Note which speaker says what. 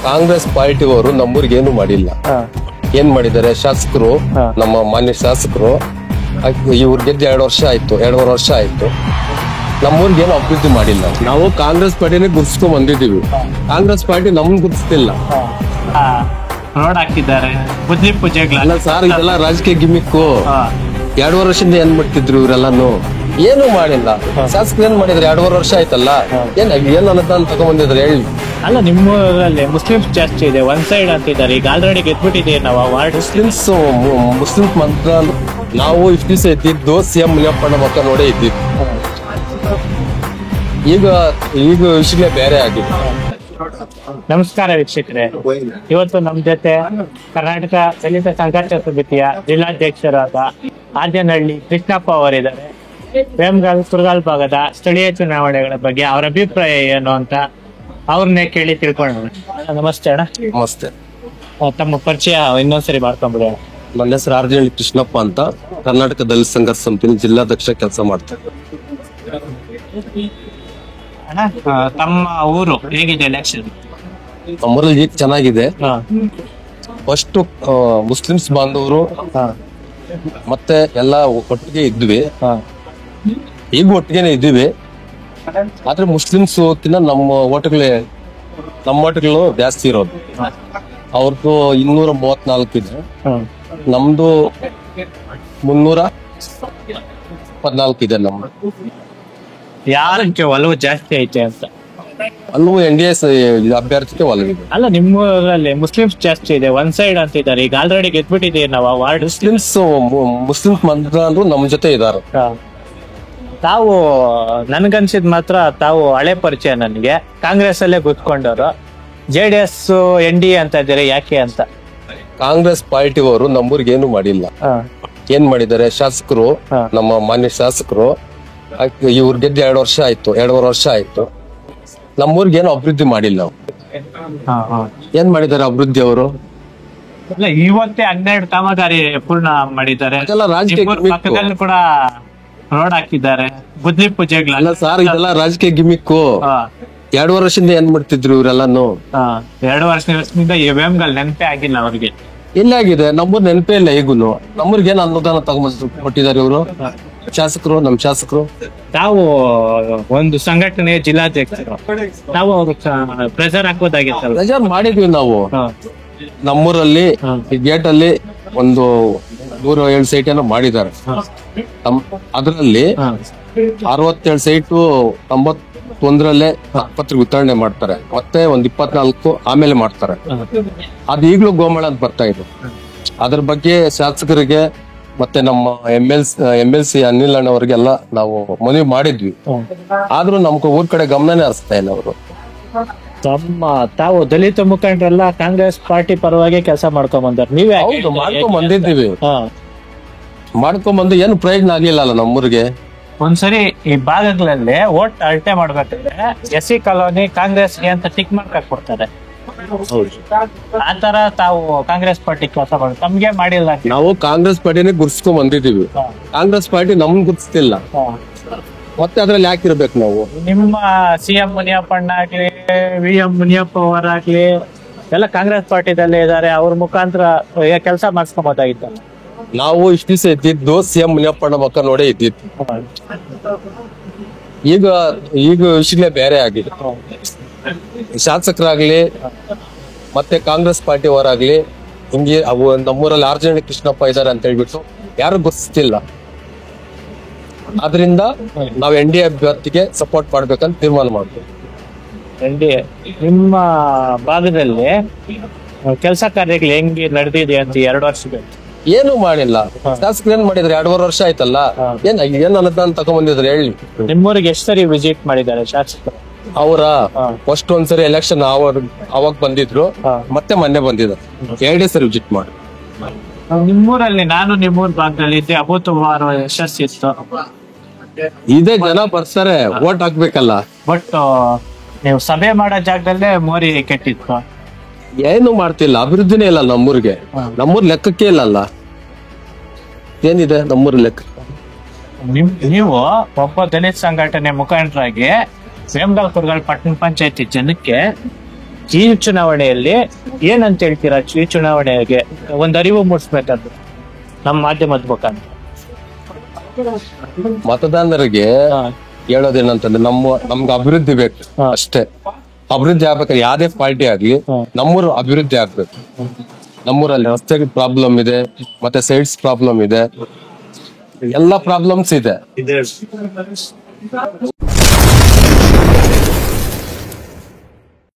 Speaker 1: ಕಾಂಗ್ರೆಸ್ ಪಾರ್ಟಿಯವರು ನಮ್ಮೂರಿಗೆ ಏನು ಮಾಡಿಲ್ಲ. ಏನ್ ಮಾಡಿದ್ದಾರೆ ಶಾಸಕರು, ನಮ್ಮ ಮಾನ್ಯ ಶಾಸಕರು ಇವ್ರು ಗೆದ್ದು 2 ವರ್ಷ ಆಯ್ತು, 2.5 ವರ್ಷ ಆಯ್ತು. ನಮ್ಮೂರಿಗೆ ಏನು ಅಭಿವೃದ್ಧಿ ಮಾಡಿಲ್ಲ. ನಾವು ಕಾಂಗ್ರೆಸ್ ಪಾರ್ಟಿನೇ ಗುರ್ಸ್ಕೊಂಡ್ ಬಂದಿದೀವಿ. ಕಾಂಗ್ರೆಸ್ ಪಾರ್ಟಿ ನಮ್ಮನ್ನ ಗುರ್ಸ್ತಿಲ್ಲ.
Speaker 2: ರೋಡ್ ಹಾಕಿದ್ದಾರೆ, ಬುದ್ಧಿ ಪೂಜೆಗಳ
Speaker 1: ಅಲ್ಲ ಸರ್, ಇದೆಲ್ಲ ರಾಜಕೀಯ ಗಿಮಿಕ್ಕು. 2.5 ವರ್ಷದಿಂದ ಏನ್ ಮಾಡ್ತಿದ್ರು ಇವರೆಲ್ಲಾನು? ಏನು ಮಾಡಿಲ್ಲ. ಶಾಸಕರು ಏನ್ ಮಾಡಿದ್ರೆ 2.5 ವರ್ಷ ಆಯ್ತಲ್ಲ, ಏನ್ ಅನುದಾನ ತಗೊಂಡ್ಬಂದಿದ್ರೆ ಹೇಳಿ.
Speaker 2: ಅಲ್ಲ, ನಿಮ್ಮೂರಲ್ಲಿ ಮುಸ್ಲಿಮ್ಸ್ ಜಾಸ್ತಿ ಇದೆ, ಒಂದ್ ಸೈಡ್ ಅಂತಿದ್ದಾರೆ. ಈಗ ಆಲ್ರೆಡಿ ಗೆದ್ಬಿಟ್ಟಿದೆ ನಾವು ವಾರ್ಡ್.
Speaker 1: ಮುಸ್ಲಿಮ್ಸ್ ಮಂತ್ರ ನಾವು ಇಷ್ಟು ದಿವಸ ಇದ್ದಿದ್ದು ಸಿಎಂ ಮುನಿಯಪ್ಪನ ಮಕ್ಕ ನೋಡೇ ಇದ್ದಿದ್ದು. ಈಗ ವಿಷಯ ಬೇರೆ ಆಗಿದೆ.
Speaker 2: ನಮಸ್ಕಾರ ವೀಕ್ಷಕರೇ, ಇವತ್ತು ನಮ್ಮ ಜೊತೆ ಕರ್ನಾಟಕ ದಲಿತ ಸಂಘರ್ಷ ಸಮಿತಿಯ ಜಿಲ್ಲಾಧ್ಯಕ್ಷರಾದ ಆದ್ಯನಹಳ್ಳಿ ಕೃಷ್ಣಪ್ಪ ಅವರಿದ್ದಾರೆ. ವೇಮಗಲ್ ಕುರಗಾಲ್ ಭಾಗದ ಸ್ಥಳೀಯ ಚುನಾವಣೆಗಳ ಬಗ್ಗೆ ಅವರ ಅಭಿಪ್ರಾಯ ಏನು ಅಂತ ಅವ್ರನ್ನೇ ಕೇಳಿ ತಿಳ್ಕೊಳ್ಳೋಣ. ನಮಸ್ತೆ ಅಣ್ಣ.
Speaker 1: ನಮಸ್ತೆ.
Speaker 2: ತಮ್ಮ ಪರಿಚಯ ಇನ್ನೊಂದ್ಸರಿ ಮಾಡ್ಕೊಂಡ್ಬಿಡಿ.
Speaker 1: ನನ್ನ ಹೆಸರು ಆದ್ಯನಹಳ್ಳಿ ಕೃಷ್ಣಪ್ಪ ಅಂತ, ಕರ್ನಾಟಕ ದಲಿತ ಸಂಘರ್ಷ ಸಮಿತಿ ಜಿಲ್ಲಾಧ್ಯಕ್ಷ ಕೆಲಸ ಮಾಡ್ತಾರೆ.
Speaker 2: ಅಣ್ಣ, ತಮ್ಮ ಊರು ಹೇಗಿದೆ ಎಲೆಕ್ಷನ್?
Speaker 1: ನಮ್ಮೂರಲ್ಲಿ ಈಗ ಚೆನ್ನಾಗಿದೆ. ಫಸ್ಟ್ ಮುಸ್ಲಿಮ್ಸ್ ಬಾಂಧವರು ಮತ್ತೆ ಎಲ್ಲ ಒಟ್ಟಿಗೆ ಇದ್ವಿ, ಈಗ ಒಟ್ಟಿಗೆನೆ ಇದ್ದೀವಿ. ಆದ್ರೆ ಮುಸ್ಲಿಮ್ಸ್ ನಮ್ಮ ಓಟ್ಗಳು ಜಾಸ್ತಿ ಇರೋದು. ಅವ್ರದ್ದು 234 ಇದೆ, ನಮ್ದು 314 ಇದೆ. ನಮ್ದು
Speaker 2: ಯಾರಕ್ಕೆ ಒಲವು ಜಾಸ್ತಿ ಐತೆ ಅಂತ?
Speaker 1: ಅಲ್ಲೂ NDA ಅಭ್ಯರ್ಥಿಗೆ ಒಲವಿದೆ.
Speaker 2: ಅಲ್ಲ, ನಿಮ್ಮೂರಲ್ಲಿ ಮುಸ್ಲಿಮ್ಸ್ ಜಾಸ್ತಿ ಇದೆ, ಒಂದ್ ಸೈಡ್ ಅಂತಿದ್ದಾರೆ. ಈಗ ಆಲ್ರೆಡಿ ಗೆದ್ಬಿಟ್ಟಿದೆ ನಾವು ವಾರ್ಡ್.
Speaker 1: ಮುಸ್ಲಿಮ್ಸ್ ಮಂತ್ರ ಅಂದ್ರು ನಮ್ ಜೊತೆ ಇದಾರೆ.
Speaker 2: ತಾವು ನನ್ಗನ್ಸಿದ್ ಮಾತ್ರ ತಾವು ಹಳೆ ಪರಿಚಯ ನನಗೆ, ಕಾಂಗ್ರೆಸ್ ಅಲ್ಲೇ ಕೂತ್ಕೊಂಡವ್ರು. JDS NDA ಅಂತ ಇದ್ದಾರೆ, ಯಾಕೆ ಅಂತ?
Speaker 1: ಕಾಂಗ್ರೆಸ್ ಪಾರ್ಟಿಯವರು ನಮ್ಮೂರಿಗೆ ಏನು ಮಾಡಿಲ್ಲ. ಏನ್ ಮಾಡಿದ್ದಾರೆ ಶಾಸಕರು, ನಮ್ಮ ಮಾನ್ಯ ಶಾಸಕರು ಇವ್ರು ಗೆದ್ದು 2 ವರ್ಷ ಆಯ್ತು, 2.5 ವರ್ಷ ಆಯ್ತು. ನಮ್ಮೂರಿಗೆ ಏನು ಅಭಿವೃದ್ಧಿ ಮಾಡಿಲ್ಲ. ಏನ್ ಮಾಡಿದ್ದಾರೆ ಅಭಿವೃದ್ಧಿ ಅವರು?
Speaker 2: ಇವತ್ತೇ 12 ಕಾಮಗಾರಿ ಪೂರ್ಣ ಮಾಡಿದ್ದಾರೆ. ಪಕ್ಕದಲ್ಲಿ ಕೂಡ ರೋಡ್ ಹಾಕಿದ್ದಾರೆ, ಬುದ್ಧಿ ಪೂಜೆಗಳ.
Speaker 1: ಅಲ್ಲ ಸರ್, ಇದೆಲ್ಲ ರಾಜಕೀಯ ಗಿಮಿಕ್ಕು. 2 ವರ್ಷದಿಂದ ಏನ್ ಮಾಡ್ತಿದ್ರು ಇವರೆಲ್ಲಾನು?
Speaker 2: 2 ವರ್ಷದಿಂದ ವೇಮಗಲ್ ನೆನಪೇ ಆಗಿಲ್ಲ ಅವ್ರಿಗೆ.
Speaker 1: ಎಲ್ಲಾಗಿದೆ ನಮ್ಮೂರ್ ನೆನಪೇ ಇಲ್ಲ ಈಗೂನು. ನಮ್ಮೂರಿಗೆ ಏನ್ ಅನುದಾನ ತಗೊಂಡ್ ಕೊಟ್ಟಿದ್ದಾರೆ ಇವರು ಶಾಸಕರು, ನಮ್ ಶಾಸಕರು.
Speaker 2: ತಾವು ಒಂದು ಸಂಘಟನೆ ಜಿಲ್ಲಾಧ್ಯಕ್ಷರು, ನಾವು ಪ್ರೆಸರ್ ಹಾಕೋದಾಗಿತ್ತಲ್ಲ?
Speaker 1: ಪ್ರೆಸರ್ ಮಾಡಿದ್ವಿ ನಾವು. ನಮ್ಮೂರಲ್ಲಿ ಗೇಟ್ ಅಲ್ಲಿ ಒಂದು 107 ಸೈಟ್ ಏನೋ ಮಾಡಿದ್ದಾರೆ. ಅದರಲ್ಲಿ 67 ಸೈಟು 91ರಲ್ಲೇ ಪತ್ರ ವಿತರಣೆ ಮಾಡ್ತಾರೆ, ಮತ್ತೆ ಒಂದು 24 ಆಮೇಲೆ ಮಾಡ್ತಾರೆ. ಅದು ಈಗಲೂ ಗೋಮಾಳ ಅಂತ ಬರ್ತಾ ಇದೆ. ಅದ್ರ ಬಗ್ಗೆ ಶಾಸಕರಿಗೆ ಮತ್ತೆ ನಮ್ಮ MLC ಅನಿಲ್ ಅಣ್ಣ ಅವರಿಗೆಲ್ಲ ನಾವು ಮನವಿ ಮಾಡಿದ್ವಿ. ಆದ್ರೂ ನಮ್ಗೆ ಊರ್ ಕಡೆ ಗಮನನೇ ಹರಿಸ್ತಾ ಇಲ್ಲ ಅವರು.
Speaker 2: ತಾವು ದಲಿತ ಮುಖಂಡರೆಲ್ಲ ಕಾಂಗ್ರೆಸ್ ಪಾರ್ಟಿ ಪರವಾಗಿ ಕೆಲಸ ಮಾಡ್ಕೊಂಡ್ ಬಂದಾರೆ. ನೀವೇ?
Speaker 1: ಹೌದು, ಮಾಡ್ಕೊಂಡ್ ಬಂದು ಏನು ಪ್ರಯೋಜನ ಆಗ್ಲಿಲ್ಲ ಅಲ್ಲ ನಮ್ಮೂರಿಗೆ.
Speaker 2: ಒಂದ್ಸರಿ ಈ ಭಾಗಗಳಲ್ಲಿ ವೋಟ್ ಅಳತೆ ಮಾಡ್ಬೇಕಂದ್ರೆ SC ಕಾಲೋನಿ ಕಾಂಗ್ರೆಸ್ಗೆ ಅಂತ ಟಿಕ್ ಮಾರ್ಕ್ ಹಾಕ್ಬಿಡ್ತಾರೆ. ಆತರ ತಾವು ಕಾಂಗ್ರೆಸ್ ಪಾರ್ಟಿ ಕೆಲಸ ಮಾಡಿ ತಮ್ಗೆ ಮಾಡಿಲ್ಲ?
Speaker 1: ನಾವು ಕಾಂಗ್ರೆಸ್ ಪಾರ್ಟಿನೇ ಗುರ್ಸ್ಕೊಂಡ್ ಬಂದಿದೀವಿ. ಕಾಂಗ್ರೆಸ್ ಪಾರ್ಟಿ ನಮ್ಗೆ ಗುರ್ಸ್ತಿಲ್ಲ. ಮತ್ತೆ ಅದ್ರಲ್ಲಿ ಯಾಕಿರ್ಬೇಕು ನಾವು?
Speaker 2: ನಿಮ್ಮ CM ಮುನಿಯಪ್ಪಣ್ಣ ಆಗ್ಲಿ, VM ಮುನಿಯಪ್ಪ ಅವರಾಗ್ಲಿ ಎಲ್ಲ ಕಾಂಗ್ರೆಸ್ ಪಾರ್ಟಿದಲ್ಲೇ ಇದಾರೆ. ಅವ್ರ ಮುಖಾಂತರ ಕೆಲಸ ಮಾಡಿಸ್ಕೊಂಬೋದಾಗಿತ್ತು.
Speaker 1: ನಾವು ಇಷ್ಟು ದಿವಸ ಇದ್ದಿದ್ದು CM ಮುನಿಯಪ್ಪಣ್ಣ ಮಕ್ಕ ನೋಡೇ ಇದ್ದಿದ್ದು. ಈಗ ವಿಷಯ ಬೇರೆ ಆಗಿದೆ. ಶಾಸಕರಾಗ್ಲಿ ಮತ್ತೆ ಕಾಂಗ್ರೆಸ್ ಪಾರ್ಟಿ ಅವರಾಗ್ಲಿ ಹಿಂಗೆ ಅವು ನಮ್ಮೂರಲ್ಲಿ ಆರ್ಜನಹಳ್ಳಿ ಕೃಷ್ಣಪ್ಪ ಇದಾರೆ ಅಂತ ಹೇಳ್ಬಿಟ್ಟು ಯಾರು ಗುರ್ತಿಸ್ತಿಲ್ಲ. ಆದ್ರಿಂದ ನಾವು NDA ಅಭ್ಯರ್ಥಿಗೆ ಸಪೋರ್ಟ್ ಮಾಡ್ಬೇಕಂತ ತೀರ್ಮಾನ ಮಾಡ್ತೀವಿ.
Speaker 2: NDA ನಿಮ್ಮ ಭಾಗದಲ್ಲಿ ಕೆಲಸ ಕಾರ್ಯಗಳು ಹೆಂಗೆ ನಡೆದಿದೆ ಅಂತ 2 ವರ್ಷ
Speaker 1: ಏನು ಮಾಡಿಲ್ಲ. ಶಾಸಕರು ಏನ್ ಮಾಡಿದ್ರೆ 2.5 ವರ್ಷ ಆಯ್ತಲ್ಲ, ಏನ್ ಅನುದಾನ ತಗೊಂಡ್ಬಂದಿದ್ರೆ ಹೇಳಿ.
Speaker 2: ನಿಮ್ಮೂರಿಗೆ ಎಷ್ಟು ಸರಿ ವಿಸಿಟ್ ಮಾಡಿದ್ದಾರೆ ಶಾಸಕರು?
Speaker 1: ಅವರ ಫಸ್ಟ್ ಒಂದ್ಸರಿ ಎಲೆಕ್ಷನ್ ಅವಾಗ ಬಂದಿದ್ರು, ಮತ್ತೆ ಮೊನ್ನೆ ಬಂದಿದ್ದಾರೆ. 2 ಸರಿ ವಿಸಿಟ್ ಮಾಡಿ.
Speaker 2: ನಿಮ್ಮೂರಲ್ಲಿ ನಾನು ನಿಮ್ಮೂರ್ ಭಾಗದಲ್ಲಿ ಇದ್ದೆ, ಅಭೂತಪೂರ್ವ ಯಶಸ್ಸಿತ್ತು.
Speaker 1: ಇದೇ ಜನ ಬರ್ತಾರೆ, ವೋಟ್ ಹಾಕ್ಬೇಕಲ್ಲ.
Speaker 2: ಬಟ್ ನೀವು ಸಭೆ ಮಾಡೋ ಜಾಗದಲ್ಲೇ ಮೋರಿ ಕೆಟ್ಟಿತ್ತು.
Speaker 1: ಏನು ಮಾಡ್ತಿಲ್ಲ, ಅಭಿವೃದ್ಧಿನೇ ಇಲ್ಲ ನಮ್ಮೂರಿಗೆ. ನಮ್ಮೂರ್ ಲೆಕ್ಕಕ್ಕೆ ಇಲ್ಲಲ್ಲ. ಏನಿದೆ ನಮ್ಮೂರ್ ಲೆಕ್ಕ?
Speaker 2: ನೀವು ಒಬ್ಬ ದಲಿತ ಸಂಘಟನೆ ಮುಖಂಡರಾಗಿ ವೇಮಗಲ್ ಕುರಗಾಲ್ ಪಟ್ಟಣ ಪಂಚಾಯತಿ ಜನಕ್ಕೆ ಈ ಚುನಾವಣೆಯಲ್ಲಿ ಏನಂತ ಹೇಳ್ತೀರಾ? ಈ ಚುನಾವಣೆಗೆ ಒಂದು ಅರಿವು ಮೂಡಿಸ್ಬೇಕಂತ ನಮ್ಮ ಮಾಧ್ಯಮದ ಮುಖಾಂತರ.
Speaker 1: ಮತದಾರರಿಗೆ ಹೇಳೋದೇನಂತಂದ್ರೆ ನಮ್ಗೆ ಅಭಿವೃದ್ಧಿ ಬೇಕು ಅಷ್ಟೇ. ಅಭಿವೃದ್ಧಿ ಆಗ್ಬೇಕಾದ್ರೆ ಯಾವ್ದೇ ಪಾರ್ಟಿ ಆಗ್ಲಿ ನಮ್ಮೂರು ಅಭಿವೃದ್ಧಿ ಆಗ್ಬೇಕು. ನಮ್ಮೂರಲ್ಲಿ ರಸ್ತೆ ಪ್ರಾಬ್ಲಮ್ ಇದೆ, ಮತ್ತೆ ಸೈಡ್ಸ್ ಪ್ರಾಬ್ಲಮ್ ಇದೆ, ಎಲ್ಲಾ ಪ್ರಾಬ್ಲಮ್ಸ್ ಇದೆ.